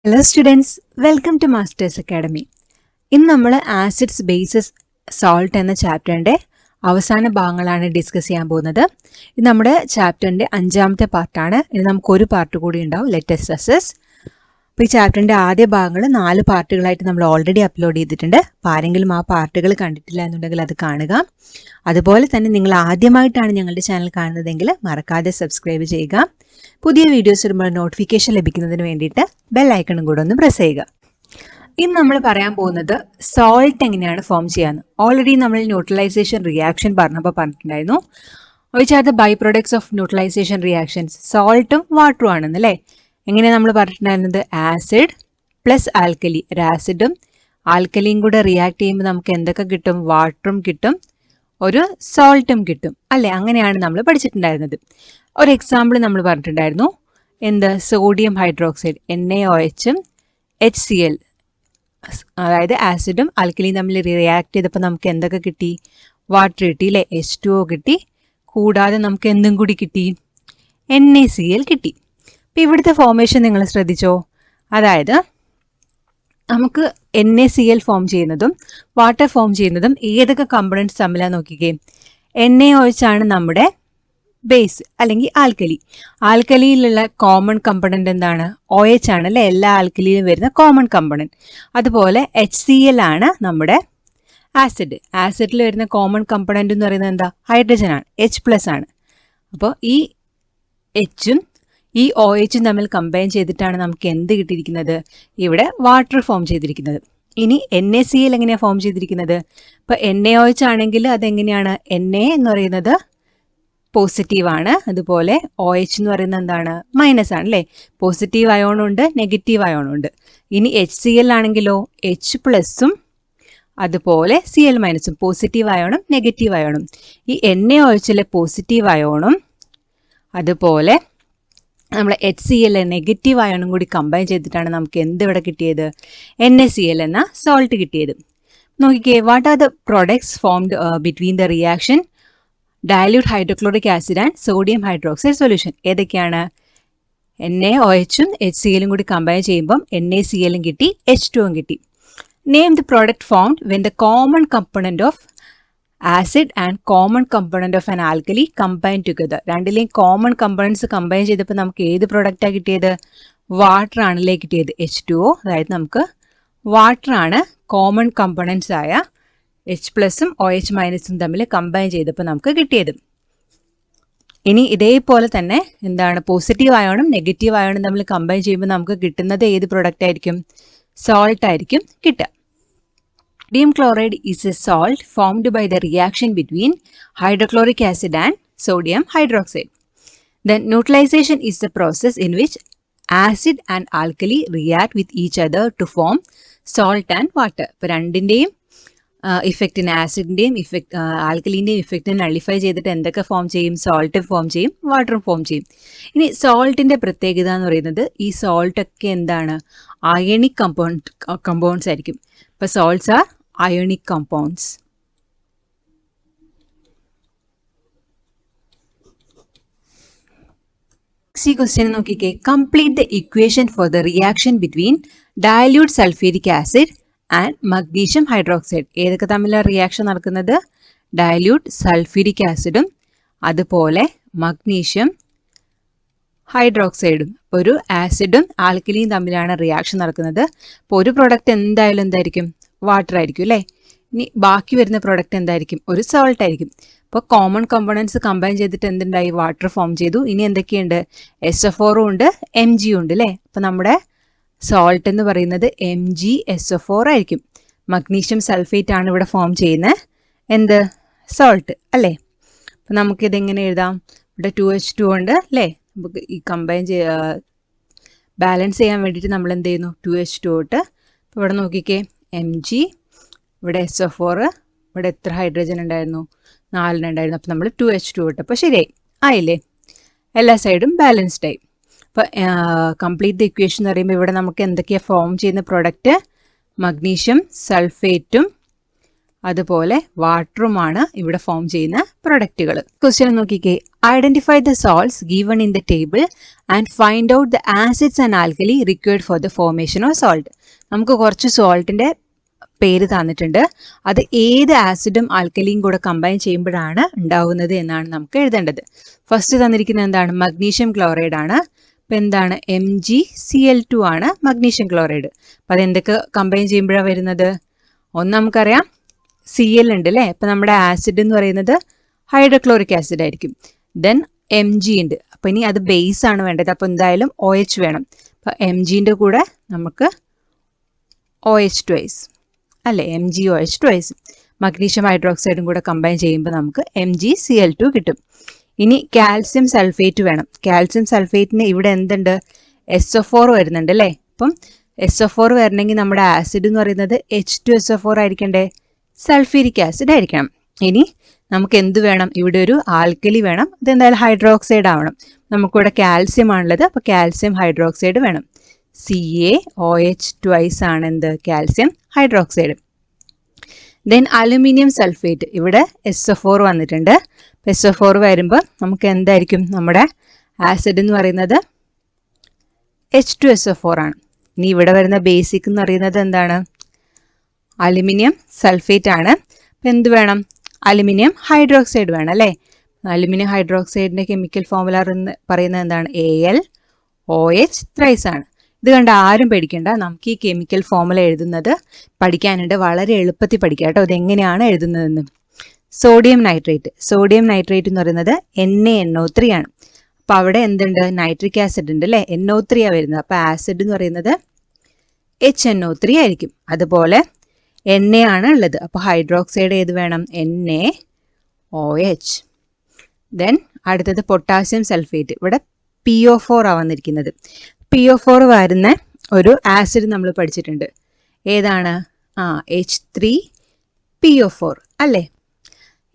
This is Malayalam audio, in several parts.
Hello students, welcome to Masters Academy. ഇന്ന് നമ്മൾ ആസിഡ്സ് ബേസസ് സോൾട്ട് എന്ന ചാപ്റ്ററിൻ്റെ അവസാന ഭാഗങ്ങളാണ് ഡിസ്കസ് ചെയ്യാൻ പോകുന്നത്. ഇത് നമ്മുടെ ചാപ്റ്ററിൻ്റെ 5ാമത്തെ പാർട്ടാണ്. ഇനി നമുക്കൊരു പാർട്ട് കൂടി ഉണ്ടാവും, ലെറ്റ് us assess. അപ്പോൾ ഈ ചാപ്റ്ററിൻ്റെ ആദ്യ ഭാഗങ്ങൾ 4 പാർട്ടുകളായിട്ട് നമ്മൾ ഓൾറെഡി അപ്ലോഡ് ചെയ്തിട്ടുണ്ട്. അപ്പോൾ ആരെങ്കിലും ആ പാർട്ടുകൾ കണ്ടിട്ടില്ല എന്നുണ്ടെങ്കിൽ അത് കാണുക. അതുപോലെ തന്നെ നിങ്ങൾ ആദ്യമായിട്ടാണ് ഞങ്ങളുടെ ചാനൽ കാണുന്നതെങ്കിൽ മറക്കാതെ സബ്സ്ക്രൈബ് ചെയ്യുക. പുതിയ വീഡിയോസ് ഇടുമ്പോൾ നോട്ടിഫിക്കേഷൻ ലഭിക്കുന്നതിന് വേണ്ടിയിട്ട് ബെൽ ഐക്കണും കൂടെ ഒന്ന് പ്രസ് ചെയ്യുക. ഇന്ന് നമ്മൾ പറയാൻ പോകുന്നത് സോൾട്ട് എങ്ങനെയാണ് ഫോം ചെയ്യാന്ന്. ഓൾറെഡി നമ്മൾ ന്യൂട്രലൈസേഷൻ റിയാക്ഷൻ പറഞ്ഞിട്ടുണ്ടായിരുന്നു. Which are the by products of neutralisation reactions. സോൾട്ടും വാട്ടറും ആണെന്ന് അല്ലേ. എങ്ങനെയാണ് നമ്മൾ പറഞ്ഞിട്ടുണ്ടായിരുന്നത്? Acid plus alkali. ഒരു ആസിഡും ആൽക്കലിയും കൂടെ റിയാക്ട് ചെയ്യുമ്പോൾ നമുക്ക് എന്തൊക്കെ കിട്ടും? വാട്ടറും കിട്ടും, ഒരു സോൾട്ടും കിട്ടും അല്ലേ. അങ്ങനെയാണ് നമ്മൾ പഠിച്ചിട്ടുണ്ടായിരുന്നത്. ഒരു എക്സാമ്പിൾ നമ്മൾ പറഞ്ഞിട്ടുണ്ടായിരുന്നു. എന്ത്? സോഡിയം ഹൈഡ്രോക്സൈഡ് NaOHഉം HCl, അതായത് ആസിഡും ആൽക്കലിയും തമ്മിൽ റിയാക്ട് ചെയ്തപ്പോൾ നമുക്ക് എന്തൊക്കെ കിട്ടി? വാട്ടർ കിട്ടി അല്ലേ, H2O കിട്ടി. കൂടാതെ നമുക്ക് എന്തും കൂടി കിട്ടി? NaCl കിട്ടി. അപ്പം ഇവിടുത്തെ ഫോർമേഷൻ നിങ്ങൾ ശ്രദ്ധിച്ചോ? അതായത് നമുക്ക് NaCl ഫോം ചെയ്യുന്നതും വാട്ടർ ഫോം ചെയ്യുന്നതും ഏതൊക്കെ കമ്പണൻസ് തമ്മിലാണ് നോക്കിക്കേ. NaOH ആണ് നമ്മുടെ ബേസ് അല്ലെങ്കിൽ ആൽക്കലി. ആൽക്കലിയിലുള്ള കോമൺ കമ്പണന്റ് എന്താണ്? OH ആണ് അല്ലേ, എല്ലാ ആൽക്കലിയിലും വരുന്ന കോമൺ കമ്പണന്റ്. അതുപോലെ HCl ആണ് നമ്മുടെ ആസിഡ്. ആസിഡിൽ വരുന്ന കോമൺ കമ്പണന്റ് എന്ന് പറയുന്നത് എന്താ? ഹൈഡ്രജൻ ആണ്, H+ ആണ്. അപ്പോൾ ഈ Hഉം ഈ OHഉം തമ്മിൽ കമ്പൈൻ ചെയ്തിട്ടാണ് നമുക്ക് എന്ത് കിട്ടിയിരിക്കുന്നത്? ഇവിടെ വാട്ടർ ഫോം ചെയ്തിരിക്കുന്നത്. ഇനി NaCl എങ്ങനെയാണ് ഫോം ചെയ്തിരിക്കുന്നത്? ഇപ്പോൾ NaOH ആണെങ്കിൽ അതെങ്ങനെയാണ്? Na എന്ന് പറയുന്നത് പോസിറ്റീവ് ആണ്, അതുപോലെ OH എന്ന് പറയുന്നത് എന്താണ്? മൈനസ് ആണ് അല്ലേ. പോസിറ്റീവ് അയോണുണ്ട്, നെഗറ്റീവ് അയോണുണ്ട്. ഇനി HCl ആണെങ്കിലോ H+ഉം അതുപോലെ Cl-ഉം, പോസിറ്റീവ് അയോണും നെഗറ്റീവ് അയോണും. ഈ NaOHലെ പോസിറ്റീവ് അയോണും അതുപോലെ നമ്മൾ HCl നെഗറ്റീവ് അയോണും കൂടി കമ്പൈൻ ചെയ്തിട്ടാണ് നമുക്ക് എന്തിവിടെ കിട്ടിയത്? NaCl എന്ന സോൾട്ട് കിട്ടിയത്. നോക്കിക്കേ, what are the products formed between the reaction dilute hydrochloric acid and sodium hydroxide solution? ഏതൊക്കെയാണ്? NaOHഉം HClഉം കൂടി കമ്പൈൻ ചെയ്യുമ്പം NaClഉം കിട്ടി, H2ഉം കിട്ടി. Name the product formed when the common component of acid and common component of an alkali combine together. രണ്ടിലെയും കോമൺ കമ്പണൻസ് കമ്പൈൻ ചെയ്തപ്പോൾ നമുക്ക് ഏത് പ്രൊഡക്റ്റാണ് കിട്ടിയത്? വാട്ടർ ആണല്ലേ കിട്ടിയത്, H2O. അതായത് നമുക്ക് വാട്ടറാണ് കോമൺ കമ്പണൻസ് ആയ H+ഉം OH- തമ്മിൽ കമ്പൈൻ ചെയ്തപ്പോൾ നമുക്ക് കിട്ടിയത്. ഇനി ഇതേപോലെ തന്നെ എന്താണ്? പോസിറ്റീവ് അയോണും നെഗറ്റീവ് അയോണും തമ്മിൽ കമ്പൈൻ ചെയ്യുമ്പോൾ നമുക്ക് കിട്ടുന്നത് ഏത് പ്രൊഡക്റ്റ് ആയിരിക്കും? സോൾട്ട് ആയിരിക്കും കിട്ടുക. Sodium chloride is a salt formed by the reaction between hydrochloric acid and sodium hydroxide. Then neutralization is the process in which acid and alkali react with each other to form salt and water. ഇപ്പോൾ രണ്ടിൻ്റെയും ഇഫക്റ്റിന്, ആസിഡിൻ്റെയും ആൽക്കലിൻ്റെയും ഇഫക്റ്റിനെ നള്ളിഫൈ ചെയ്തിട്ട് എന്തൊക്കെ ഫോം ചെയ്യും? സോൾട്ട് ഫോം ചെയ്യും, വാട്ടറും ഫോം ചെയ്യും. ഇനി സോൾട്ടിൻ്റെ പ്രത്യേകത എന്ന് പറയുന്നത്, ഈ സോൾട്ടൊക്കെ എന്താണ്? അയണിക് കമ്പൗണ്ട്സ് ആയിരിക്കും. ഇപ്പോൾ സോൾട്ട്സ് ആർ ionic compounds. ഈ ക്വസ്റ്റ്യൻ നോക്കിക്കേ. Complete the equation for the reaction between dilute sulphuric acid and magnesium hydroxide. ഏതൊക്കെ തമ്മിലാണ് റിയാക്ഷൻ നടക്കുന്നത്? ഡയല്യൂട്ട് സൾഫ്യൂരിക് ആസിഡും അതുപോലെ മഗ്നീഷ്യം ഹൈഡ്രോക്സൈഡും. ഒരു ആസിഡും ആൽക്കലിയും തമ്മിലാണ് റിയാക്ഷൻ നടക്കുന്നത്. അപ്പോൾ ഒരു പ്രോഡക്റ്റ് എന്തായാലും എന്തായിരിക്കും? വാട്ടർ ആയിരിക്കും അല്ലേ. ഇനി ബാക്കി വരുന്ന പ്രോഡക്റ്റ് എന്തായിരിക്കും? ഒരു സോൾട്ട് ആയിരിക്കും. അപ്പോൾ കോമൺ കമ്പോണൻസ് കമ്പൈൻ ചെയ്തിട്ട് എന്തുണ്ടായി? വാട്ടർ ഫോം ചെയ്തു. ഇനി എന്തൊക്കെയുണ്ട്? SO4 ഉണ്ട്, Mg ഉണ്ട് അല്ലേ. അപ്പോൾ നമ്മുടെ സോൾട്ട് എന്ന് പറയുന്നത് MgSO4 ആയിരിക്കും. മഗ്നീഷ്യം സൾഫേറ്റ് ആണ് ഇവിടെ ഫോം ചെയ്യുന്ന എന്ത്? സോൾട്ട് അല്ലേ. അപ്പോൾ നമുക്കിതെങ്ങനെ എഴുതാം? ഇവിടെ 2H2 ഉണ്ട് അല്ലേ. നമുക്ക് ഈ കമ്പൈൻ ബാലൻസ് ചെയ്യാൻ വേണ്ടിയിട്ട് നമ്മൾ എന്ത് ചെയ്യുന്നു? 2H2 ഇട്ട്. അപ്പോൾ ഇവിടെ നോക്കിക്കേ, Mg, ഇവിടെ SO4, ഇവിടെ എത്ര ഹൈഡ്രജൻ ഉണ്ടായിരുന്നു? 4 ഉണ്ടായിരുന്നു. അപ്പോൾ നമ്മൾ 2H2 ഇട്ടപ്പോൾ ശരിയായി ആയില്ലേ. എല്ലാ സൈഡും ബാലൻസ്ഡ് ആയി. അപ്പോൾ കംപ്ലീറ്റ് ദ ഇക്വേഷൻ എന്ന് പറയുമ്പോൾ ഇവിടെ നമുക്ക് എന്തൊക്കെയാണ് ഫോം ചെയ്യുന്ന പ്രോഡക്റ്റ്? മഗ്നീഷ്യം സൾഫേറ്റും അതുപോലെ വാട്ടറുമാണ് ഇവിടെ ഫോം ചെയ്യുന്ന പ്രൊഡക്റ്റുകൾ. ക്വസ്റ്റ്യൻ നോക്കിക്കേ, identify the salts given in the table and find out the acids and alkali required for the formation of salt. നമുക്ക് കുറച്ച് സോൾട്ടിന്റെ പേര് തന്നിട്ടുണ്ട്. അത് ഏത് ആസിഡും ആൽക്കലിയും കൂടെ കമ്പൈൻ ചെയ്യുമ്പോഴാണ് ഉണ്ടാവുന്നത് എന്നാണ് നമുക്ക് എഴുതേണ്ടത്. ഫസ്റ്റ് തന്നിരിക്കുന്നത് എന്താണ്? മഗ്നീഷ്യം ക്ലോറൈഡ് ആണ്. അപ്പം എന്താണ്? MgCl2 ആണ് മഗ്നീഷ്യം ക്ലോറൈഡ്. അപ്പം അതെന്തൊക്കെ കമ്പൈൻ ചെയ്യുമ്പോഴാണ് വരുന്നത്? ഒന്ന് നമുക്കറിയാം Cl ഉണ്ട് അല്ലേ. അപ്പം നമ്മുടെ ആസിഡ് എന്ന് പറയുന്നത് ഹൈഡ്രോക്ലോറിക് ആസിഡ് ആയിരിക്കും. ദെൻ Mg ഉണ്ട്. അപ്പം ഇനി അത് ബേസ് ആണ് വേണ്ടത്. അപ്പോൾ എന്തായാലും OH വേണം. അപ്പം Mgൻ്റെ കൂടെ നമുക്ക് OH ട്വൈസ് അല്ലേ, MgOH ട്വൈസ്. മഗ്നീഷ്യം ഹൈഡ്രോക്സൈഡും കൂടെ കമ്പൈൻ ചെയ്യുമ്പോൾ നമുക്ക് MgCl2 കിട്ടും. ഇനി കാൽസ്യം സൾഫേറ്റ് വേണം. കാൽസ്യം സൾഫേറ്റിന് ഇവിടെ എന്തുണ്ട്? SO4 വരുന്നുണ്ട് അല്ലേ. അപ്പം SO4 വരണമെങ്കിൽ നമ്മുടെ ആസിഡ് എന്ന് പറയുന്നത് H2SO4 ആയിരിക്കണ്ടേ? സൾഫ്യൂരിക് ആസിഡ് ആയിരിക്കണം. ഇനി നമുക്ക് എന്ത് വേണം? ഇവിടെ ഒരു ആൽക്കലി വേണം. ഇതെന്തായാലും ഹൈഡ്രോക്സൈഡ് ആവണം. നമുക്കിവിടെ കാൽസ്യം ആണുള്ളത്. അപ്പോൾ കാൽസ്യം ഹൈഡ്രോക്സൈഡ് വേണം. CaOH ട്വൈസ് ആണ് എന്ത്? Calcium hydroxide. Then aluminium sulphate, ഇവിടെ SO4 വന്നിട്ടുണ്ട്. SO4 വരുമ്പോൾ നമുക്ക് എന്തായിരിക്കും? നമ്മുടെ ആസിഡ് എന്ന് പറയുന്നത് H2SO4 ആണ്. ഇനി ഇവിടെ വരുന്ന ബേസിക് എന്ന് പറയുന്നത് എന്താണ്? അലുമിനിയം സൾഫേറ്റ് ആണ്. അപ്പം എന്ത് വേണം? അലുമിനിയം ഹൈഡ്രോക്സൈഡ് വേണം അല്ലേ. അലുമിനിയം ഹൈഡ്രോക്സൈഡിൻ്റെ കെമിക്കൽ ഫോർമുല എന്ന് പറയുന്നത് എന്താണ്? AlOH ത്രൈസ് ആണ്. ഇത് കണ്ട് ആരും പേടിക്കേണ്ട. നമുക്ക് ഈ കെമിക്കൽ ഫോർമുല എഴുതുന്നത് പഠിക്കാനുണ്ട്. വളരെ എളുപ്പത്തിൽ പഠിക്കാം കേട്ടോ. ഇതെങ്ങനെയാണ് എഴുതുന്നതെന്ന്. സോഡിയം നൈട്രേറ്റ് എന്ന് പറയുന്നത് NaNO3 ആണ്. അപ്പോൾ അവിടെ എന്തുണ്ട്? നൈട്രിക് ആസിഡ് ഉണ്ട് അല്ലേ. NO3 ആണ് വരുന്നത്. അപ്പോൾ ആസിഡ് എന്ന് പറയുന്നത് HNO3 ആയിരിക്കും. അതുപോലെ Na ആണ് ഉള്ളത്. അപ്പോൾ ഹൈഡ്രോക്സൈഡ് ഏത് വേണം? NaOH. ദെൻ അടുത്തത് പൊട്ടാസ്യം സൾഫേറ്റ്. ഇവിടെ PO4 ആണ് വന്നിരിക്കുന്നത്. PO4 വരുന്ന ഒരു ആസിഡ് നമ്മൾ പഠിച്ചിട്ടുണ്ട്. ഏതാണ്? H3PO4 അല്ലേ.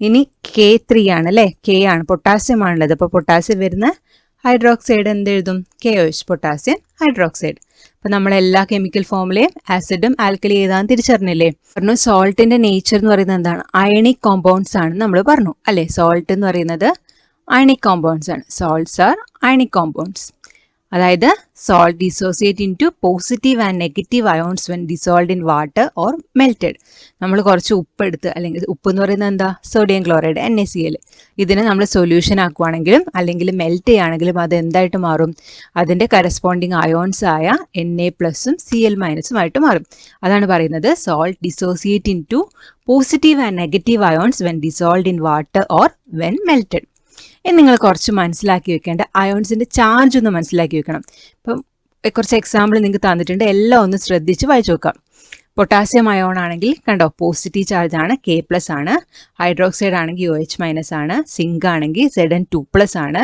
ഇനി K3 ആണ് അല്ലേ. K ആണ്, പൊട്ടാസ്യം ആണുള്ളത്. അപ്പോൾ പൊട്ടാസ്യം വരുന്ന ഹൈഡ്രോക്സൈഡ് എന്തെഴുതും? KOH, potassium hydroxide. അപ്പം നമ്മളെല്ലാ കെമിക്കൽ ഫോമിലെയും ആസിഡും ആൽക്കലി ഏതാന്ന് തിരിച്ചറിഞ്ഞില്ലേ? പറഞ്ഞു സോൾട്ടിന്റെ നേച്ചർ എന്ന് പറയുന്നത് എന്താണ്? അയണിക് കോമ്പൗണ്ട്സ് ആണ് നമ്മൾ പറഞ്ഞു അല്ലേ. സോൾട്ട് എന്ന് പറയുന്നത് അയണിക് കോമ്പൗണ്ട്സ് ആണ്. Salts are ionic compounds. അതായത് salt dissociate into positive and negative ions when dissolved in water or melted. നമ്മൾ കുറച്ച് ഉപ്പ് എടുത്ത്, അല്ലെങ്കിൽ ഉപ്പ് എന്ന് പറയുന്നത് എന്താ? Sodium chloride NaCl. ഇതിനെ നമ്മൾ സൊല്യൂഷൻ ആക്കുവാണെങ്കിലും അല്ലെങ്കിൽ മെൽറ്റ് ചെയ്യുകയാണെങ്കിലും അത് എന്തായിട്ട് മാറും? അതിൻ്റെ കറസ്പോണ്ടിങ് അയോൺസ് ആയ Na+ഉം Cl- ആയിട്ട് മാറും. അതാണ് പറയുന്നത് salt dissociate into positive and negative ions when dissolved in water or when melted. ഇനി നിങ്ങൾ കുറച്ച് മനസ്സിലാക്കി വെക്കേണ്ട അയോൺസിൻ്റെ ചാർജ് ഒന്ന് മനസ്സിലാക്കി വെക്കണം. ഇപ്പം കുറച്ച് എക്സാമ്പിൾ നിങ്ങൾക്ക് തന്നിട്ടുണ്ട്. എല്ലാം ഒന്ന് ശ്രദ്ധിച്ച് വായിച്ചു നോക്കാം. പൊട്ടാസ്യം അയോൺ ആണെങ്കിൽ കണ്ടോ, പോസിറ്റീവ് ചാർജ് ആണ്, K+ ആണ്. ഹൈഡ്രോക്സൈഡ് ആണെങ്കിൽ OH- ആണ്. സിങ്ക് ആണെങ്കിൽ Zn2+ ആണ്.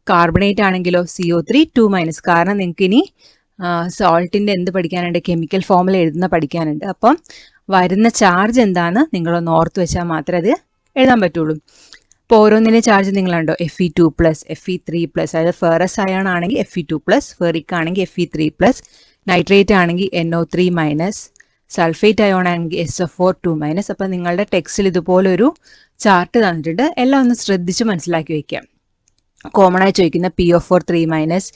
കാർബണേറ്റ് ആണെങ്കിലോ CO3 2-. കാരണം നിങ്ങൾക്ക് ഇനി സോൾട്ടിൻ്റെ എന്ത് പഠിക്കാനുണ്ട്? കെമിക്കൽ ഫോമുല എഴുതുന്ന പഠിക്കാനുണ്ട്. അപ്പം വരുന്ന ചാർജ് എന്താണെന്ന് നിങ്ങളൊന്ന് ഓർത്ത് വെച്ചാൽ മാത്രമേ അത് എഴുതാൻ പറ്റുള്ളൂ. ഇപ്പോൾ ഓരോന്നിൻ്റെ ചാർജ് നിങ്ങളുണ്ടോ? Fe2+, Fe3+. അതായത് ഫെറസ് അയൺ ആണെങ്കിൽ Fe2+, ഫെറിക് ആണെങ്കിൽ Fe3+, നൈട്രേറ്റ് ആണെങ്കിൽ NO3-, സൾഫേറ്റ് അയോൺ ആണെങ്കിൽ SO4 2-. അപ്പോൾ നിങ്ങളുടെ ടെക്സ്റ്റിൽ ഇതുപോലൊരു ചാർട്ട് തന്നിട്ടുണ്ട്. എല്ലാം ഒന്ന് ശ്രദ്ധിച്ച് മനസ്സിലാക്കി വയ്ക്കാം. കോമൺ ആയി ചോദിക്കുന്ന PO4 3-,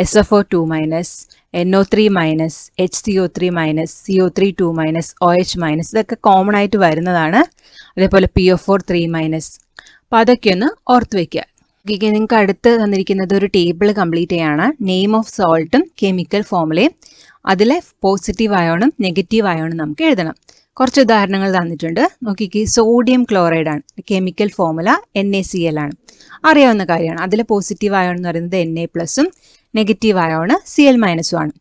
SO4 2-, NO3-, HCO3-, CO3 2-, OH-. ഇതൊക്കെ കോമൺ ആയിട്ട് വരുന്നതാണ്. അതേപോലെ PO4 3-. അപ്പോൾ അതൊക്കെ ഒന്ന് ഓർത്ത് വയ്ക്കുക. നിങ്ങൾക്ക് അടുത്ത് തന്നിരിക്കുന്നത് ഒരു ടേബിൾ കംപ്ലീറ്റ് ചെയ്യാണ്. നെയിം ഓഫ് സോൾട്ടും കെമിക്കൽ ഫോമുലയും അതിലെ പോസിറ്റീവ് അയോണും നെഗറ്റീവ് അയോണും നമുക്ക് എഴുതണം. കുറച്ച് ഉദാഹരണങ്ങൾ തന്നിട്ടുണ്ട്. നോക്കിക്കേ, സോഡിയം ക്ലോറൈഡ് ആണ്. കെമിക്കൽ ഫോമുല NaCl ആണ്. അറിയാവുന്ന കാര്യമാണ്. അതിലെ പോസിറ്റീവ് അയോൺ എന്ന് പറയുന്നത് Na+ഉം നെഗറ്റീവ് അയോൺ Cl- ആണ്.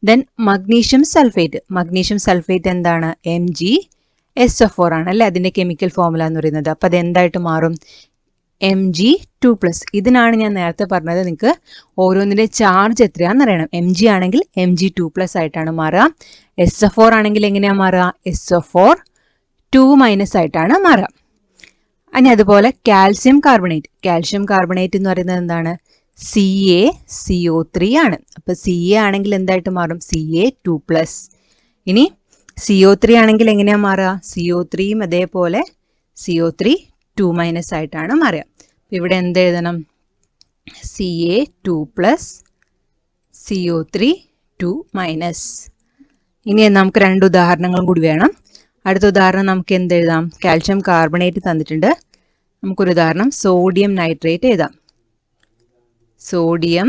ദെൻ മഗ്നീഷ്യം സൾഫേറ്റ് എന്താണ്? MgSO4 ആണ് അല്ലേ. അതിൻ്റെ കെമിക്കൽ ഫോമുല എന്ന് പറയുന്നത്. അപ്പോൾ അതെന്തായിട്ട് മാറും? Mg2+. ഇതിനാണ് ഞാൻ നേരത്തെ പറഞ്ഞത് നിങ്ങൾക്ക് ഓരോന്നിൻ്റെ ചാർജ് എത്രയാണെന്ന് അറിയണം. Mg ആണെങ്കിൽ Mg2+ ആയിട്ടാണ് മാറുക. SO4 ആണെങ്കിൽ എങ്ങനെയാണ് മാറുക? SO4 2- ആയിട്ടാണ് മാറുക. ഇനി അതുപോലെ കാൽഷ്യം കാർബണേറ്റ് എന്ന് പറയുന്നത് എന്താണ്? CaCO3 ആണ്. അപ്പോൾ Ca ആണെങ്കിൽ എന്തായിട്ട് മാറും? Ca2+. ഇനി CO3 ആണെങ്കിൽ എങ്ങനെയാണ് മാറുക? CO3യും അതേപോലെ CO3 2- ആയിട്ടാണ് മാറുക. ഇവിടെ എന്ത് എഴുതണം? Ca2 plus CO3 2-. ഇനി നമുക്ക് 2 ഉദാഹരണങ്ങളും കൂടി വേണം. അടുത്ത ഉദാഹരണം നമുക്ക് എന്ത് എഴുതാം? കാൽഷ്യം കാർബണേറ്റ് തന്നിട്ടുണ്ട്. നമുക്കൊരു ഉദാഹരണം സോഡിയം നൈട്രേറ്റ് എഴുതാം. സോഡിയം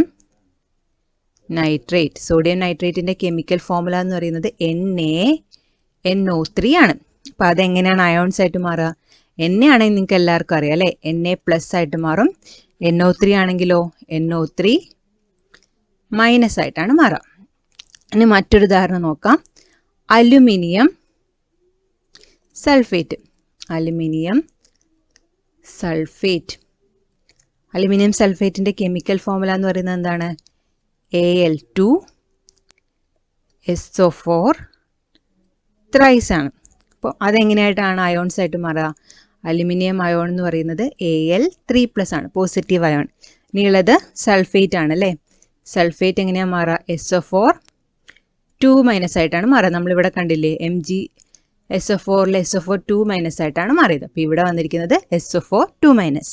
നൈട്രേറ്റിന്റെ കെമിക്കൽ ഫോർമുല എന്ന് പറയുന്നത് NaNO3 ആണ്. അപ്പൊ അതെങ്ങനെയാണ് അയോൺസ് ആയിട്ട് മാറുക? Na ആണെങ്കിൽ നിങ്ങൾക്ക് എല്ലാവർക്കും അറിയാം അല്ലെ, Na+ ആയിട്ട് മാറും. NO3 ആണെങ്കിലോ NO3- ആയിട്ടാണ് മാറുക. ഇനി മറ്റൊരു ഉദാഹരണം നോക്കാം. അലുമിനിയം സൾഫേറ്റിന്റെ കെമിക്കൽ ഫോർമുല എന്ന് പറയുന്നത് എന്താണ്? Al2SO4 ത്രൈസ് ആണ്. അപ്പോൾ അതെങ്ങനെയായിട്ടാണ് അയോൺസ് ആയിട്ട് മാറുക? അലുമിനിയം അയോൺ എന്ന് പറയുന്നത് Al3+ ആണ്, പോസിറ്റീവ് അയോൺ. ഇനിയുള്ളത് സൾഫേറ്റ് ആണ് അല്ലേ. സൾഫേറ്റ് എങ്ങനെയാണ് മാറുക? SO4 2- ആയിട്ടാണ് മാറുക. നമ്മളിവിടെ കണ്ടില്ലേ, MgSO4 SO4 2- ആയിട്ടാണ് മാറിയത്. അപ്പോൾ ഇവിടെ വന്നിരിക്കുന്നത് SO4 2-.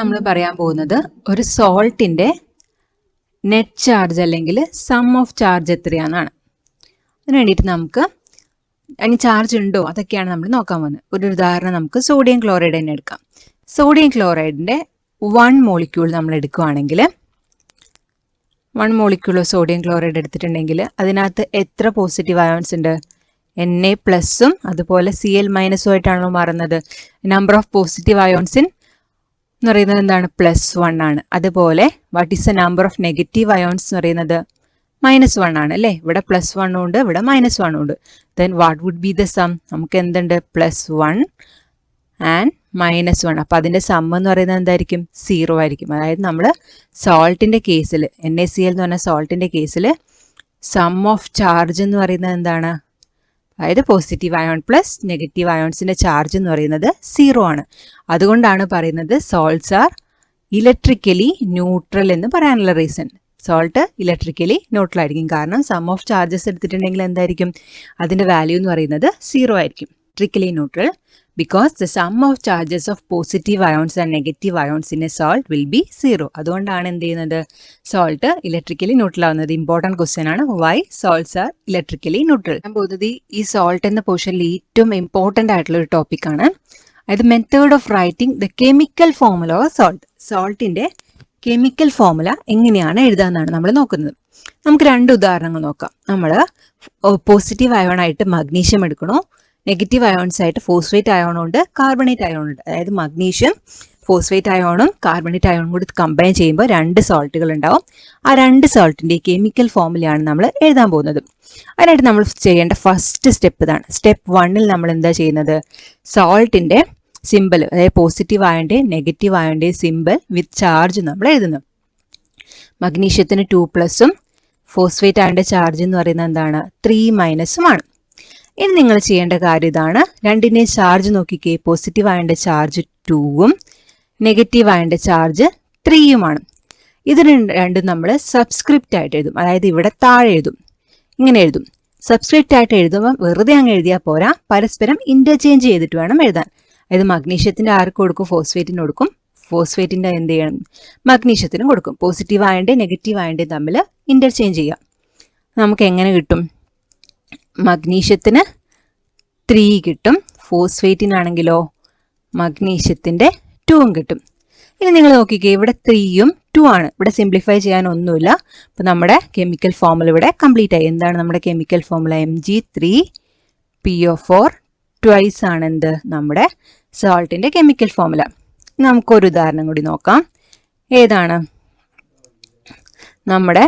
നമ്മൾ പറയാൻ പോകുന്നത് ഒരു സോൾട്ടിന്റെ നെറ്റ് ചാർജ് അല്ലെങ്കിൽ സം ഓഫ് ചാർജ് എത്രയാണെന്നാണ്. അതിന് വേണ്ടിയിട്ട് നമുക്ക് അതിന് ചാർജ് ഉണ്ടോ അതൊക്കെയാണ് നമ്മൾ നോക്കാൻ പോകുന്നത്. ഒരു ഉദാഹരണം നമുക്ക് സോഡിയം ക്ലോറൈഡ് തന്നെ എടുക്കാം. സോഡിയം ക്ലോറൈഡിന്റെ 1 മോളിക്യൂൾ നമ്മൾ എടുക്കുകയാണെങ്കിൽ, 1 മോളിക്യൂൾ സോഡിയം ക്ലോറൈഡ് എടുത്തിട്ടുണ്ടെങ്കിൽ അതിനകത്ത് എത്ര പോസിറ്റീവ് അയോൺസ് ഉണ്ട്? Na+ഉം അതുപോലെ Cl- ആയിട്ടാണല്ലോ മാറുന്നത്. നമ്പർ ഓഫ് പോസിറ്റീവ് അയോൺസ് എന്ന് പറയുന്നത് എന്താണ്? +1 ആണ്. അതുപോലെ what is the number of negative ions എന്ന് പറയുന്നത് -1 ആണ് അല്ലേ. ഇവിടെ +1 ഉണ്ട്, ഇവിടെ -1 ഉണ്ട്. Then what would be the sum? നമുക്ക് എന്തുണ്ട്? +1 ആൻഡ് -1. അപ്പോൾ അതിൻ്റെ സം എന്ന് പറയുന്നത് എന്തായിരിക്കും? 0 ആയിരിക്കും. അതായത് നമ്മൾ സോൾട്ടിൻ്റെ കേസിൽ, NaCl എന്ന് പറഞ്ഞ സോൾട്ടിൻ്റെ കേസിൽ സം ഓഫ് ചാർജ് എന്ന് പറയുന്നത് എന്താണ്? അതായത് പോസിറ്റീവ് അയോൺ പ്ലസ് നെഗറ്റീവ് അയോൺസിൻ്റെ ചാർജ് എന്ന് പറയുന്നത് 0 ആണ്. അതുകൊണ്ടാണ് പറയുന്നത് സോൾട്ട്സ് ആർ ഇലക്ട്രിക്കലി ന്യൂട്രൽ എന്ന് പറയാനുള്ള റീസൺ. സോൾട്ട് ഇലക്ട്രിക്കലി ന്യൂട്രൽ ആയിരിക്കും. കാരണം സം ഓഫ് ചാർജസ് എടുത്തിട്ടുണ്ടെങ്കിൽ എന്തായിരിക്കും? അതിൻ്റെ വാല്യൂ എന്ന് പറയുന്നത് 0 ആയിരിക്കും. Electrically neutral because the sum of charges of positive ions and negative ions in a salt will be 0. അതുകൊണ്ടാണ് എന്ത് ചെയ്യുന്നത്? സോൾട്ട് ഇലക്ട്രിക്കലി ന്യൂട്രൽ ആവുന്നത്. ഇമ്പോർട്ടൻറ്റ് ക്വസ്റ്റ്യൻ ആണ്. Why salts are electrically neutral. ഞാൻ പോകുന്നത് ഈ സോൾട്ട് എന്ന പോർഷനിൽ ഏറ്റവും ഇമ്പോർട്ടൻ്റ് ആയിട്ടുള്ള ഒരു ടോപ്പിക്കാണ്. അതായത് method of writing the chemical formula of salt. സോൾട്ടിൻ്റെ കെമിക്കൽ ഫോർമുല എങ്ങനെയാണ് എഴുതാമെന്നാണ് നമ്മൾ നോക്കുന്നത്. നമുക്ക് 2 ഉദാഹരണങ്ങൾ നോക്കാം. നമ്മൾ പോസിറ്റീവ് അയോൺ ആയിട്ട് മഗ്നീഷ്യം എടുക്കണോ, നെഗറ്റീവ് അയോൺസ് ആയിട്ട് ഫോസ്ഫേറ്റ് അയോണും ഉണ്ട്, കാർബണേറ്റ് അയോണും ഉണ്ട്. അതായത് മഗ്നീഷ്യം ഫോസ്ഫേറ്റ് അയോണും കാർബണേറ്റ് അയോണും കൂടി കമ്പൈൻ ചെയ്യുമ്പോൾ 2 സോൾട്ടുകൾ ഉണ്ടാവും. ആ 2 സോൾട്ടിൻ്റെ കെമിക്കൽ ഫോർമുലയാണ് നമ്മൾ എഴുതാൻ പോകുന്നത്. അതിനായിട്ട് നമ്മൾ ചെയ്യേണ്ട ഫസ്റ്റ് സ്റ്റെപ്പ് ഇതാണ്. സ്റ്റെപ്പ് 1ൽ നമ്മൾ എന്താ ചെയ്യുന്നത്? സോൾട്ടിൻ്റെ സിമ്പിൾ, അതായത് പോസിറ്റീവ് അയോൻ്റെ നെഗറ്റീവ് അയോൻ്റെ സിമ്പിൾ വിത്ത് ചാർജ് നമ്മൾ എഴുതുന്നു. മഗ്നീഷ്യത്തിന് 2+ഉം ഫോസ്ഫേറ്റ് അയോൻ്റെ ചാർജ് എന്ന് പറയുന്നത് എന്താണ്? 3- ആണ്. ഇനി നിങ്ങൾ ചെയ്യേണ്ട കാര്യം ഇതാണ്. രണ്ടിൻ്റെയും ചാർജ് നോക്കിക്കേ. പോസിറ്റീവ് അയോൻ്റെ ചാർജ് 2ഉം നെഗറ്റീവ് അയോൻ്റെ ചാർജ് 3ഉമാണ്. ഇത് രണ്ടും നമ്മൾ സബ്സ്ക്രിപ്റ്റ് ആയിട്ട് എഴുതും. അതായത് ഇവിടെ താഴെ എഴുതും, ഇങ്ങനെ എഴുതും. സബ്സ്ക്രിപ്റ്റ് ആയിട്ട് എഴുതുമ്പോൾ വെറുതെ അങ്ങ് എഴുതിയാൽ പോരാ, പരസ്പരം ഇന്റർചേഞ്ച് ചെയ്തിട്ട് വേണം എഴുതാൻ. അതായത് മഗ്നീഷ്യത്തിൻ്റെ ആർക്ക് കൊടുക്കും? ഫോസ്ഫേറ്റിന് കൊടുക്കും. ഫോസ്ഫേറ്റിൻ്റെ എന്ത് ചെയ്യണം? മഗ്നീഷ്യത്തിനും കൊടുക്കും. പോസിറ്റീവ് അയോൻ്റെ നെഗറ്റീവ് അയോൻ്റെ തമ്മിൽ ഇന്റർചേഞ്ച് ചെയ്യാം. നമുക്ക് എങ്ങനെ കിട്ടും? മഗ്നീഷ്യത്തിന് 3 കിട്ടും, ഫോസ്ഫേറ്റിനാണെങ്കിലോ മഗ്നീഷ്യത്തിൻ്റെ 2ഉം കിട്ടും. ഇനി നിങ്ങൾ നോക്കിക്കേ, ഇവിടെ 3ഉം 2 ആണ്. ഇവിടെ സിംപ്ലിഫൈ ചെയ്യാനൊന്നുമില്ല. അപ്പോൾ നമ്മുടെ കെമിക്കൽ ഫോർമുല ഇവിടെ കംപ്ലീറ്റ് ആയി. എന്താണ് നമ്മുടെ കെമിക്കൽ ഫോർമുല? Mg3PO4 ട്വൈസ് ആണ് എന്ത്? നമ്മുടെ സോൾട്ടിൻ്റെ കെമിക്കൽ ഫോർമുല. നമുക്കൊരു ഉദാഹരണം കൂടി നോക്കാം. ഏതാണ്? നമ്മുടെ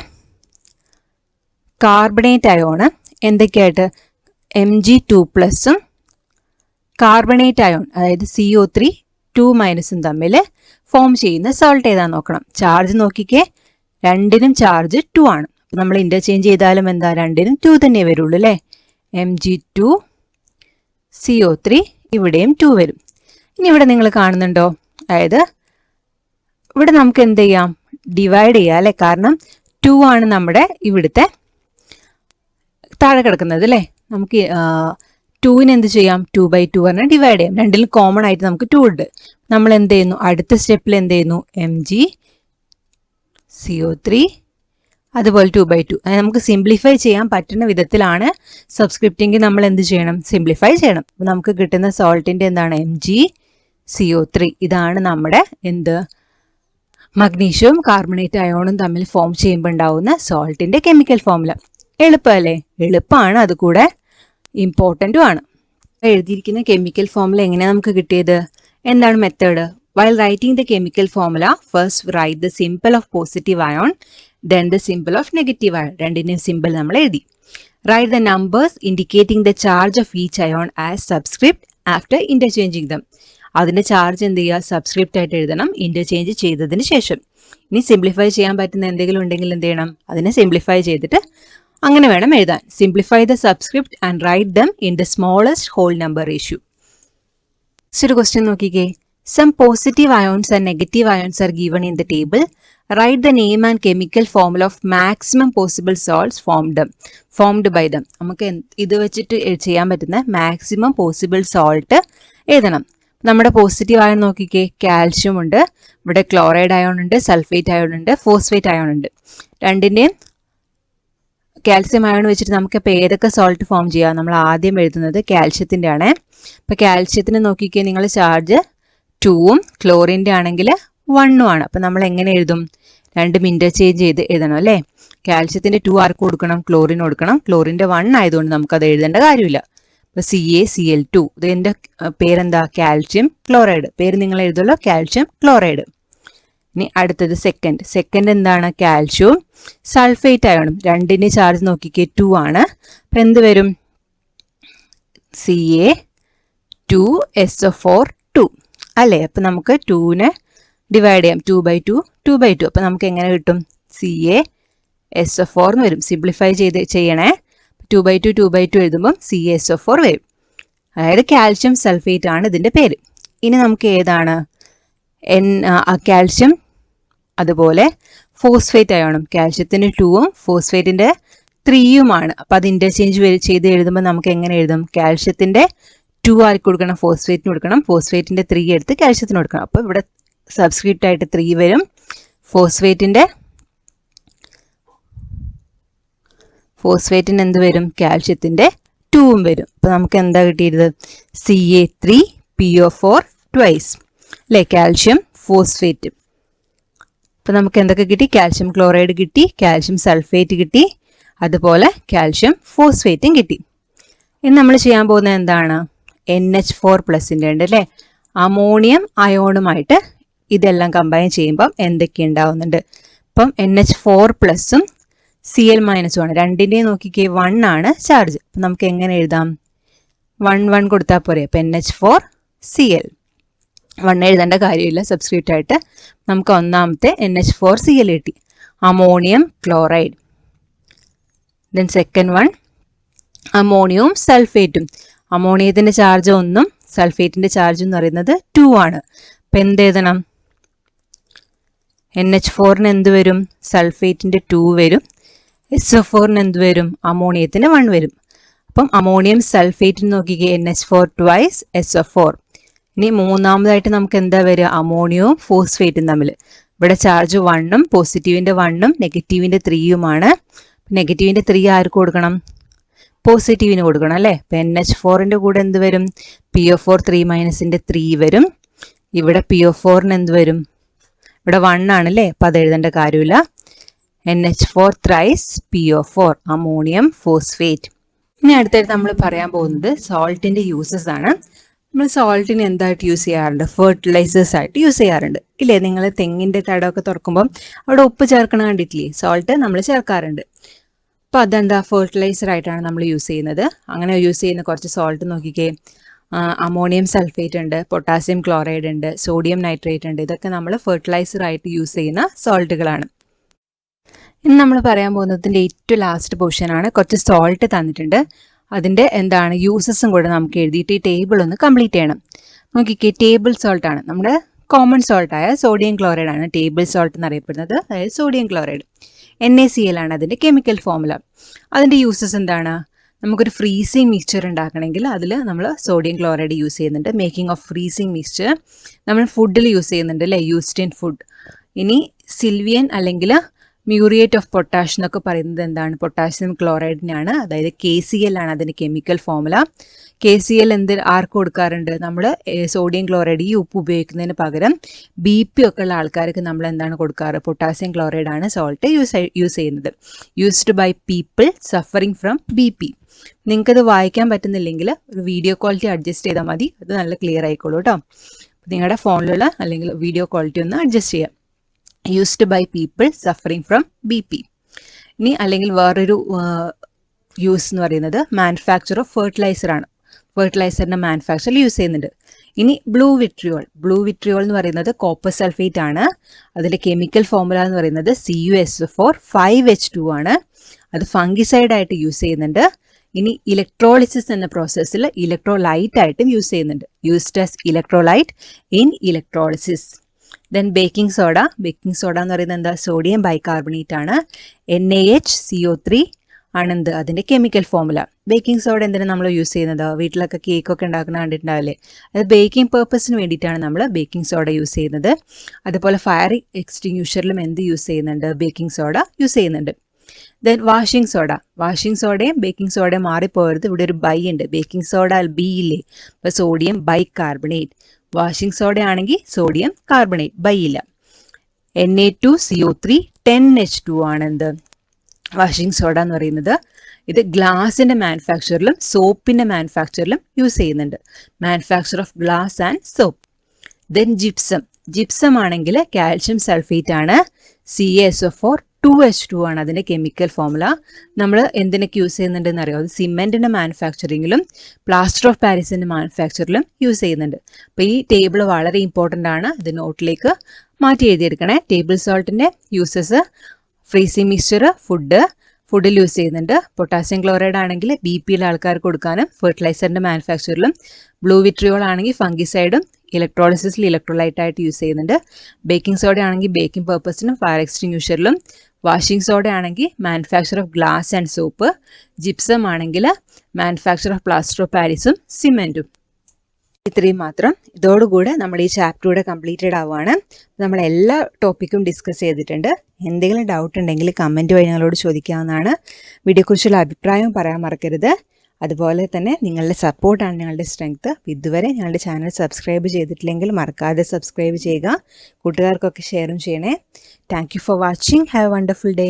കാർബണേറ്റ് അയോണ് എന്തൊക്കെയായിട്ട് Mg2+ഉം കാർബണേറ്റ് അയോൺ അതായത് CO3 2- തമ്മിൽ ഫോം ചെയ്യുന്ന സോൾട്ട് ഏതാ നോക്കണം. ചാർജ് നോക്കിക്കേ, രണ്ടിനും ചാർജ് 2 ആണ്. അപ്പോൾ നമ്മൾ ഇന്റർചേഞ്ച് ചെയ്താലും എന്താ? രണ്ടിനും 2 തന്നെ വരുള്ളൂ അല്ലേ. Mg2 CO3 ഇവിടെയും 2 വരും. ഇനി ഇവിടെ നിങ്ങൾ കാണുന്നുണ്ടോ? അതായത് ഇവിടെ നമുക്ക് എന്ത് ചെയ്യാം? ഡിവൈഡ് ചെയ്യാം അല്ലേ. കാരണം 2 ആണ് നമ്മുടെ ഇവിടുത്തെ താഴെ കിടക്കുന്നത് അല്ലേ. നമുക്ക് 2നെ എന്ത് ചെയ്യാം, 2/2 പറഞ്ഞാൽ ഡിവൈഡ് ചെയ്യാം. രണ്ടിലും കോമൺ ആയിട്ട് നമുക്ക് 2 ഉണ്ട്. നമ്മൾ എന്ത് ചെയ്യുന്നു, അടുത്ത സ്റ്റെപ്പിൽ എന്ത് ചെയ്യുന്നു, MgCO3 അതുപോലെ 2/2. നമുക്ക് സിംപ്ലിഫൈ ചെയ്യാൻ പറ്റുന്ന വിധത്തിലാണ് സബ്സ്ക്രിപ്റ്റെങ്കിൽ നമ്മൾ എന്ത് ചെയ്യണം, സിംപ്ലിഫൈ ചെയ്യണം. അപ്പോൾ നമുക്ക് കിട്ടുന്ന സോൾട്ടിൻ്റെ എന്താണ്, MgCO3. ഇതാണ് നമ്മുടെ എന്ത്, മഗ്നീഷ്യവും കാർബണേറ്റ് അയോണും തമ്മിൽ ഫോം ചെയ്യുമ്പോൾ ഉണ്ടാവുന്ന സോൾട്ടിൻ്റെ കെമിക്കൽ ഫോമുല. എളുപ്പമല്ലേ? എളുപ്പമാണ്, അതുകൂടെ ഇമ്പോർട്ടൻറ്റും ആണ്. എഴുതിയിരിക്കുന്ന കെമിക്കൽ ഫോമുല എങ്ങനെയാണ് നമുക്ക് കിട്ടിയത്, എന്താണ് method? While writing the chemical formula, first write the symbol of positive ion, then the symbol of negative ion. രണ്ടിന്റെയും സിമ്പിൾ നമ്മൾ എഴുതി. Write the numbers indicating the charge of each ion as subscript after interchanging them. അതിന്റെ ചാർജ് എന്ത് ചെയ്യുക, സബ്സ്ക്രിപ്റ്റ് ആയിട്ട് എഴുതണം ഇന്റർചേഞ്ച് ചെയ്തതിന് ശേഷം. ഇനി സിംപ്ലിഫൈ ചെയ്യാൻ പറ്റുന്ന എന്തെങ്കിലും ഉണ്ടെങ്കിൽ എന്ത് ചെയ്യണം, അതിനെ സിംപ്ലിഫൈ ചെയ്തിട്ട് അങ്ങനെ വേണം എഴുതാൻ. Simplify the subscript and write them in the smallest whole number ratio. ഒരു ക്വസ്റ്റ്യൻ നോക്കിക്കേ. Some positive ions and negative ions are given in the table. Write the name and chemical formula of maximum possible salts formed by them. നമുക്ക് ഇത് വെച്ചിട്ട് ചെയ്യാൻ പറ്റുന്ന മാക്സിമം പോസിബിൾ സോൾട്ട് എഴുതണം. നമ്മുടെ പോസിറ്റീവ് അയോൺ നോക്കിക്കേ, കാൽഷ്യം ഉണ്ട്, ഇവിടെ ക്ലോറൈഡ് അയോൺ ഉണ്ട്, സൾഫേറ്റ് അയോൺ ഉണ്ട്, ഫോസ്ഫേറ്റ് അയോൺ ഉണ്ട്. രണ്ടിൻ്റെയും കാൽസ്യം അയോൺ വെച്ചിട്ട് നമുക്ക് ഇപ്പോൾ ഏതൊക്കെ സോൾട്ട് ഫോം ചെയ്യാം, നമ്മൾ ആദ്യം എഴുതുന്നത് കാൽഷ്യത്തിൻ്റെ ആണ്. ഇപ്പോൾ കാൽഷ്യത്തിന് നോക്കിക്കേ, നിങ്ങൾ ചാർജ് 2ഉം ക്ലോറിൻ്റെ ആണെങ്കിൽ 1ഉം ആണ്. അപ്പം നമ്മൾ എങ്ങനെ എഴുതും, രണ്ടും ഇൻ്റർചേഞ്ച് ചെയ്ത് എഴുതണം അല്ലേ. കാൽഷ്യത്തിൻ്റെ 2 ആർക്ക് കൊടുക്കണം, ക്ലോറിന് കൊടുക്കണം. ക്ലോറിൻ്റെ 1 ആയതുകൊണ്ട് നമുക്കത് എഴുതേണ്ട കാര്യമില്ല. ഇപ്പോൾ CaCl2, ഇതിൻ്റെ പേരെന്താ, കാൽഷ്യം ക്ലോറൈഡ്. പേര് നിങ്ങൾ എഴുതുമല്ലോ, കാൽഷ്യം ക്ലോറൈഡ്. ഇനി അടുത്തത് സെക്കൻഡ് എന്താണ്, കാൽഷ്യവും സൾഫേറ്റ് അയോണും. രണ്ടിൻ്റെ ചാർജ് നോക്കിക്കേ 2 ആണ്. അപ്പം എന്ത് വരും, Ca2SO4 അല്ലേ. അപ്പം നമുക്ക് 2നെ ഡിവൈഡ് ചെയ്യാം, 2/2. അപ്പം നമുക്ക് എങ്ങനെ കിട്ടും, CaSO4 എന്ന് വരും. സിംപ്ലിഫൈ ചെയ്യണേ. 2/2 എഴുതുമ്പം CaSO4 വരും. അതായത് കാൽഷ്യം സൾഫേറ്റ് ആണ് ഇതിൻ്റെ പേര്. ഇനി നമുക്ക് ഏതാണ്, കാൽഷ്യം അതുപോലെ ഫോസ്ഫേറ്റ് അയോണും. കാൽഷ്യത്തിന് 2ഉം ഫോസ്ഫേറ്റിൻ്റെ 3ഉമാണ്. അപ്പം അത് ഇൻ്റർചേഞ്ച് ചെയ്ത് എഴുതുമ്പോൾ നമുക്ക് എങ്ങനെ എഴുതും, കാൽഷ്യത്തിൻ്റെ 2 ആർക്ക് കൊടുക്കണം, ഫോസ്ഫേറ്റിന് കൊടുക്കണം. ഫോസ്ഫേറ്റിൻ്റെ 3 എടുത്ത് കാൽഷ്യത്തിന് കൊടുക്കണം. അപ്പോൾ ഇവിടെ സബ്സ്ക്രിപ്റ്റ് ആയിട്ട് 3 വരും. ഫോസ്ഫേറ്റിന് എന്ത് വരും, കാൽഷ്യത്തിൻ്റെ 2ഉം വരും. അപ്പോൾ നമുക്ക് എന്താ കിട്ടിയത്, Ca3PO4 ട്വൈസ് അല്ലേ, കാൽഷ്യം ഫോസ്ഫേറ്റ്. അപ്പോൾ നമുക്ക് എന്തൊക്കെ കിട്ടി, കാൽഷ്യം ക്ലോറൈഡ് കിട്ടി, കാൽഷ്യം സൾഫേറ്റ് കിട്ടി, അതുപോലെ കാൽഷ്യം ഫോസ്ഫേറ്റും കിട്ടി. ഇനി നമ്മൾ ചെയ്യാൻ പോകുന്നത് എന്താണ്, NH4+ ഉണ്ട് അല്ലേ. അമോണിയം അയോണുമായിട്ട് ഇതെല്ലാം കമ്പൈൻ ചെയ്യുമ്പം എന്തൊക്കെ ഉണ്ടാവുന്നുണ്ട്. ഇപ്പം NH4+ഉം Cl- ആണ്. രണ്ടിൻ്റെയും നോക്കിക്കേ 1 ആണ് ചാർജ്. അപ്പം നമുക്ക് എങ്ങനെ എഴുതാം, 1 കൊടുത്താൽ പോരെ. അപ്പം NH4Cl 1 എഴുതേണ്ട കാര്യമില്ല, സബ്സ്ക്രിപ്റ്റ് ആയിട്ട് നമുക്ക് ഒന്നാമത്തെ NH4Cl കിട്ടി, ammonium chloride. Then second one അമോണിയവും സൾഫേറ്റും. അമോണിയത്തിൻ്റെ ചാർജ് 1ഉം സൾഫേറ്റിൻ്റെ ചാർജ് എന്ന് പറയുന്നത് 2 ആണ്. അപ്പം എന്ത് എഴുതണം, NH4-ന് എന്ത് വരും, സൾഫേറ്റിൻ്റെ 2 വരും. SO4-ന് എന്ത് വരും, അമോണിയത്തിന് 1 വരും. അപ്പം അമോണിയം സൾഫേറ്റിന് നോക്കിക്കേ, NH4 ട്വൈസ് SO4. ഇനി മൂന്നാമതായിട്ട് നമുക്ക് എന്താ വരിക, അമോണിയവും ഫോസ്ഫേറ്റും തമ്മിൽ. ഇവിടെ ചാർജ് 1ഉം പോസിറ്റീവിൻ്റെ 1ഉം നെഗറ്റീവിൻ്റെ 3ഉമാണ്. നെഗറ്റീവിൻ്റെ 3 ആർക്ക് കൊടുക്കണം, പോസിറ്റീവിന് കൊടുക്കണം അല്ലേ. അപ്പം NH4-ൻ്റെ കൂടെ എന്ത് വരും, PO4 3- 3 വരും. ഇവിടെ PO4-ന് എന്ത് വരും, ഇവിടെ 1 ആണല്ലേ. അപ്പം അത് എഴുതേണ്ട കാര്യമില്ല. NH4 thrice PO4 ammonium phosphate. ഇനി അടുത്തായിട്ട് നമ്മൾ പറയാൻ പോകുന്നത് സോൾട്ടിൻ്റെ യൂസസ് ആണ്. നമ്മൾ സോൾട്ടിന് എന്തായിട്ട് യൂസ് ചെയ്യാറുണ്ട്, ഫെർട്ടിലൈസേഴ്സ് ആയിട്ട് യൂസ് ചെയ്യാറുണ്ട് ഇല്ലേ. നിങ്ങൾ തെങ്ങിൻ്റെ തടമൊക്കെ തുറക്കുമ്പം അവിടെ ഉപ്പ് ചേർക്കണം കണ്ടിട്ടില്ലേ, സോൾട്ട് നമ്മൾ ചേർക്കാറുണ്ട്. അപ്പോൾ അതെന്താ, ഫെർട്ടിലൈസർ ആയിട്ടാണ് നമ്മൾ യൂസ് ചെയ്യുന്നത്. അങ്ങനെ യൂസ് ചെയ്യുന്ന കുറച്ച് സോൾട്ട് നോക്കിക്കേ, അമോണിയം സൾഫേറ്റ് ഉണ്ട്, പൊട്ടാസ്യം ക്ലോറൈഡ് ഉണ്ട്, സോഡിയം നൈട്രേറ്റ് ഉണ്ട്. ഇതൊക്കെ നമ്മൾ ഫെർട്ടിലൈസർ ആയിട്ട് യൂസ് ചെയ്യുന്ന സോൾട്ടുകളാണ്. ഇന്ന് നമ്മൾ പറയാൻ പോകുന്നതിൻ്റെ ഏറ്റവും ലാസ്റ്റ് പോർഷനാണ്. കുറച്ച് സോൾട്ട് തന്നിട്ടുണ്ട്, അതിൻ്റെ എന്താണ് യൂസസും കൂടെ നമുക്ക് എഴുതിയിട്ട് ഈ ടേബിൾ ഒന്ന് കംപ്ലീറ്റ് ചെയ്യണം. നോക്കിക്കേ, ടേബിൾ സോൾട്ടാണ് നമ്മുടെ കോമൺ സോൾട്ടായ സോഡിയം ക്ലോറൈഡ് ആണ് ടേബിൾ സോൾട്ട് എന്നറിയപ്പെടുന്നത്, അതായത് സോഡിയം ക്ലോറൈഡ്. NaCl ആണ് അതിൻ്റെ കെമിക്കൽ ഫോമുല. അതിൻ്റെ യൂസസ് എന്താണ്? നമുക്കൊരു ഫ്രീസിങ് മിക്സ്ചർ ഉണ്ടാക്കണമെങ്കിൽ അതിൽ നമ്മൾ സോഡിയം ക്ലോറൈഡ് യൂസ് ചെയ്യുന്നുണ്ട്. മേക്കിംഗ് ഓഫ് ഫ്രീസിങ് മിക്സ്ചർ നമ്മൾ ഫുഡിൽ യൂസ് ചെയ്യുന്നുണ്ട് അല്ലേ, യൂസ്ഡ് ഇൻ ഫുഡ്. ഇനി സിൽവിയൻ അല്ലെങ്കിൽ മ്യൂറിയേറ്റ് ഓഫ് പൊട്ടാഷ് എന്നൊക്കെ പറയുന്നത് എന്താണ്? പൊട്ടാസ്യം ക്ലോറൈഡിനാണ്. അതായത് KCl ആണ് അതിൻ്റെ കെമിക്കൽ ഫോമുല. KCl ആർക്ക് കൊടുക്കാറുണ്ട്? നമ്മൾ സോഡിയം ക്ലോറൈഡ് ഈ ഉപ്പ് ഉപയോഗിക്കുന്നതിന് പകരം BP ഒക്കെ ഉള്ള ആൾക്കാർക്ക് നമ്മൾ എന്താണ് കൊടുക്കാറ്? പൊട്ടാസ്യം ക്ലോറൈഡ് ആണ് സോൾട്ട് യൂസ് ചെയ്യുന്നത്. Used by people suffering from BP. നിങ്ങൾക്കത് വായിക്കാൻ പറ്റുന്നില്ലെങ്കിൽ ഒരു വീഡിയോ ക്വാളിറ്റി അഡ്ജസ്റ്റ് ചെയ്താൽ മതി, അത് നല്ല ക്ലിയർ ആയിക്കോളൂ കേട്ടോ. നിങ്ങളുടെ ഫോണിലുള്ള അല്ലെങ്കിൽ വീഡിയോ ക്വാളിറ്റി ഒന്ന് അഡ്ജസ്റ്റ് ചെയ്യാം. Used by people suffering from BP. ഇനി അല്ലെങ്കിൽ വേറൊരു യൂസ് എന്ന് പറയുന്നത് മാനുഫാക്ചർ ഓഫ് ഫെർട്ടിലൈസർ ആണ്. ഫെർട്ടിലൈസറിൻ്റെ മാനുഫാക്ചറിൽ യൂസ് ചെയ്യുന്നുണ്ട്. ഇനി ബ്ലൂ വിട്രിയോൾ എന്ന് പറയുന്നത് കോപ്പർ സൾഫേറ്റ് ആണ്. അതിൻ്റെ കെമിക്കൽ ഫോമുല എന്ന് പറയുന്നത് CuSO4 5H2 ആണ്. അത് ഫംഗിസൈഡ് ആയിട്ട് യൂസ് ചെയ്യുന്നുണ്ട്. ഇനി ഇലക്ട്രോളിസിസ് എന്ന പ്രോസസ്സിൽ ഇലക്ട്രോലൈറ്റ് ആയിട്ടും യൂസ് ചെയ്യുന്നുണ്ട്. Used as electrolyte in electrolysis. Then baking soda എന്ന് പറയുന്നത് എന്താ? സോഡിയം ബൈകാർബണേറ്റ് ആണ്. NaHCO3 ആണെന്ത്? അതിൻ്റെ കെമിക്കൽ ഫോമുല. ബേക്കിംഗ് സോഡ എന്തിനാണ് നമ്മൾ യൂസ് ചെയ്യുന്നത്? വീട്ടിലൊക്കെ കേക്കൊക്കെ ഉണ്ടാക്കുന്ന കണ്ടിട്ടുണ്ടാവില്ലേ? അത് ബേക്കിംഗ് പേർപ്പസിന് വേണ്ടിയിട്ടാണ് നമ്മൾ ബേക്കിംഗ് സോഡ യൂസ് ചെയ്യുന്നത്. അതുപോലെ ഫയർ എക്സ്റ്റിങ്യൂഷറിലും എന്ത് യൂസ് ചെയ്യുന്നുണ്ട്? ബേക്കിംഗ് സോഡ യൂസ് ചെയ്യുന്നുണ്ട്. ദെൻ വാഷിംഗ് സോഡയും ബേക്കിംഗ് സോഡയും മാറിപ്പോയത്. ഇവിടെ ഒരു ബൈ ഉണ്ട്. ബേക്കിംഗ് സോഡ B ഇല്ലേ? അപ്പോൾ സോഡിയം ബൈകാർബണേറ്റ്. വാഷിംഗ് സോഡ ആണെങ്കിൽ സോഡിയം കാർബണേറ്റ്, ബൈ ഇല്ല. Na2CO3 10H2 ആണെന്ത്? വാഷിംഗ് സോഡ എന്ന് പറയുന്നത്. ഇത് ഗ്ലാസിൻ്റെ മാനുഫാക്ചറിലും സോപ്പിൻ്റെ മാനുഫാക്ചറിലും യൂസ് ചെയ്യുന്നുണ്ട്. Manufacture of glass and soap. Then gypsum ആണെങ്കിൽ കാൽഷ്യം സൾഫേറ്റ് ആണ്. CaSO4 2H2 ആണ് അതിൻ്റെ കെമിക്കൽ ഫോമുല. നമ്മൾ എന്തിനൊക്കെ യൂസ് ചെയ്യുന്നുണ്ടെന്ന് അറിയാം? അത് സിമെൻറ്റിൻ്റെ മാനുഫാക്ചറിങ്ങിലും പ്ലാസ്റ്റർ ഓഫ് പാരീസിൻ്റെ മാനുഫാക്ചറിലും യൂസ് ചെയ്യുന്നുണ്ട്. അപ്പോൾ ഈ ടേബിൾ വളരെ ഇമ്പോർട്ടൻ്റ് ആണ്. ഇത് നോട്ടിലേക്ക് മാറ്റി എഴുതിയെടുക്കണേ. ടേബിൾ സോൾട്ടിൻ്റെ യൂസസ്: ഫ്രീസിങ് മിക്സ്ചർ ഫുഡിൽ യൂസ് ചെയ്യുന്നുണ്ട്. പൊട്ടാസ്യം ക്ലോറൈഡ് ആണെങ്കിൽ BPയിലെ ആൾക്കാർക്ക് കൊടുക്കാനും ഫെർട്ടിലൈസറിൻ്റെ മാനുഫാക്ചറിലും. ബ്ലൂ വിട്രിയോൾ ആണെങ്കിൽ ഫംഗിസൈഡും ഇലക്ട്രോളിസിസിൽ ഇലക്ട്രോലൈറ്റ് ആയിട്ട് യൂസ് ചെയ്യുന്നുണ്ട്. ബേക്കിംഗ് സോഡ ആണെങ്കിൽ ബേക്കിംഗ് പർപ്പസിനും ഫയർ എക്സ്റ്റിങ്യൂഷറിലും. വാഷിംഗ് സോഡ ആണെങ്കിൽ manufacture of glass and soap. Gypsum ആണെങ്കിൽ മാനുഫാക്ചർ ഓഫ് പ്ലാസ്റ്റർ ഓഫ് പാരീസും സിമെൻറ്റും. ഇത്രയും മാത്രം. ഇതോടുകൂടെ നമ്മൾ ഈ ചാപ്റ്റർ കംപ്ലീറ്റഡ് ആവുകയാണ്. നമ്മൾ എല്ലാ ടോപ്പിക്കും ഡിസ്കസ് ചെയ്തിട്ടുണ്ട്. എന്തെങ്കിലും ഡൗട്ട് ഉണ്ടെങ്കിൽ കമൻറ്റ് വഴി ഞങ്ങളോട് ചോദിക്കാവുന്നതാണ്. വീഡിയോയെക്കുറിച്ചുള്ള അഭിപ്രായം പറയാൻ മറക്കരുത്. അതുപോലെ തന്നെ നിങ്ങളുടെ സപ്പോർട്ടാണ് ഞങ്ങളുടെ സ്ട്രെങ്ത്. ഇതുവരെ ഞങ്ങളുടെ ചാനൽ സബ്സ്ക്രൈബ് ചെയ്തിട്ടില്ലെങ്കിൽ മറക്കാതെ സബ്സ്ക്രൈബ് ചെയ്യുക. കൂട്ടുകാർക്കൊക്കെ ഷെയറും ചെയ്യണേ. Thank you for watching. Have A wonderful day.